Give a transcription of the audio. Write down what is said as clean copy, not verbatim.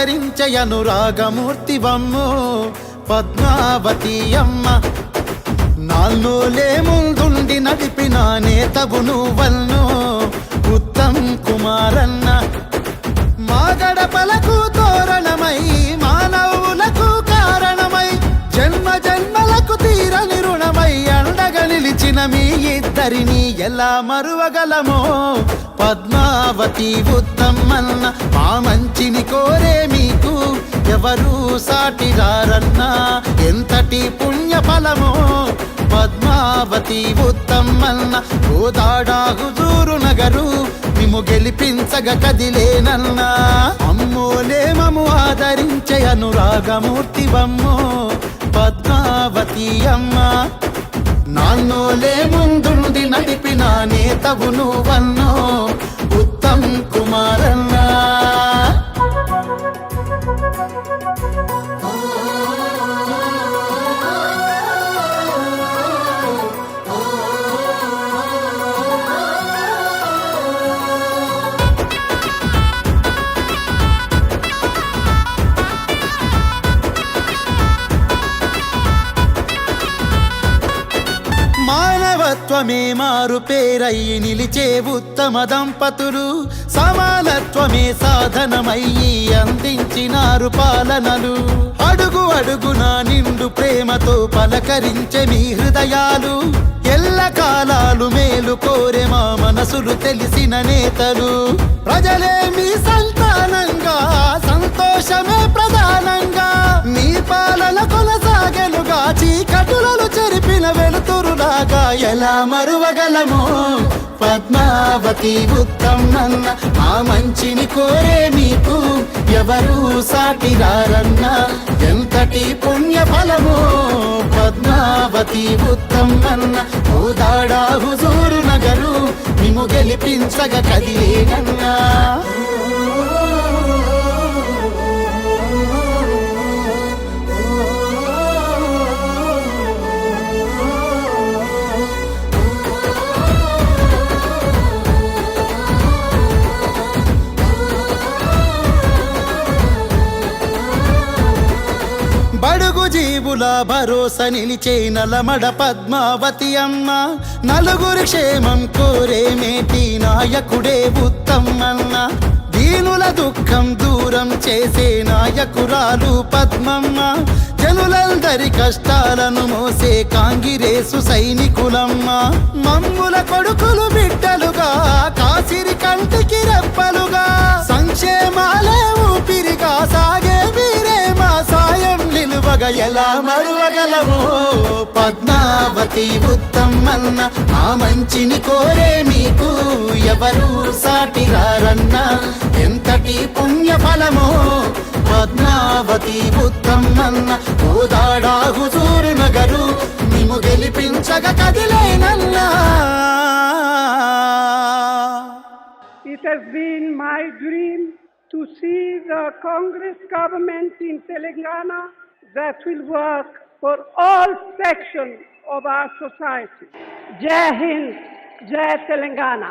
ఆదరించే అనురాగమూర్తివమ్మో పద్మావతి అమ్మ. నాన్నోలే ముందుండి నడిపిన నేతవు నువ్వన్నో ఉత్తమ్ కుమారన్న. మా గడపలకు తోరణమై మానవులకు కారణమై జన్మ జన్మలకు తీరని రుణమై అండగా నిలిచిన మీ ఇద్దరిని ఎలా మరువగలమో పద్మావతి ఉత్తమ్మన్న. మా మంచిని కోరే మీకు ఎవరు సాటిరారన్నా ఎంతటి పుణ్య ఫలమో పద్మావతి ఉత్తమ్మన్న. గోదాడా హుజూరు నగరు మిము గెలిపించగ కదిలేనన్నా. అమ్మోలే మము ఆదరించే అనురాగమూర్తివమ్మో పద్మావతి అమ్మ. నాన్నోలే ముందుండి నడిపిన నేతవు నువ్వన్నో ఉత్తమ్ కుమారన్న. మానవత్వమే మారు పేరయ్యి నిలిచే ఉత్తమ దంపతులు. సమానత్వమే సాధనమయ్యి అందించినారు పాలనలు. అడుగు అడుగున నిండు ప్రేమతో పలకరించే మీ హృదయాలు. ఎల్ల కాలాలు మేలు కోరే మా మనసులు తెలిసిన నేతలు. ప్రజలే మీ సంతానంగా సంతోషమే ప్రధానంగా మీ పాలన కొనసాగెనుగా. చీకటులను చెరిపిన వెలుతురులాగా ఎలా మరువగలమో పద్మావతి ఉత్తమ్మన్న. మా మంచిని కోరే మీకు ఎవరు సాటిరారన్నా ఎంతటి పుణ్య ఫలమో పద్మావతి ఉత్తమ్మన్న. గోదాడా హుజూరు నగరు మిము గెలిపించగ కదిలేనన్నా. బడుగు జీవుల భరోసా నిలిచే నలమడ పద్మావతి అమ్మ. నలుగురి క్షేమం కోరే మేటి నాయకుడే ఉత్తమ్మన్న. దీనుల దుఃఖం దూరం చేసే నాయకురాలు పద్మమ్మ. జనులందరి కష్టాలను మోసే కాంగిరేసు సైనికులమ్మ. మమ్ముల కొడుకులు బిడ్డలుగా కాసిరి కంటికి రెప్పలుగా సంక్షేమాలే ఊపిరిగా సాగే మీరే మా సాయం నిలువగా ఎలా మరువగలమో పద్మావతి ఉత్తమ్మన్న. మా మంచిని కోరే మీకు ఎవరు సాటిరారన్నా ఎంతటి పుణ్య ఫలమో Padmavati ఉత్తమ్మన్న. గోదాడా హుజూరు Nagar మిము గెలిపించగ కదిలేనన్నా. It has been my dream to see the Congress government in Telangana that will work for all sections of our society. Jai Hind, Jai Telangana.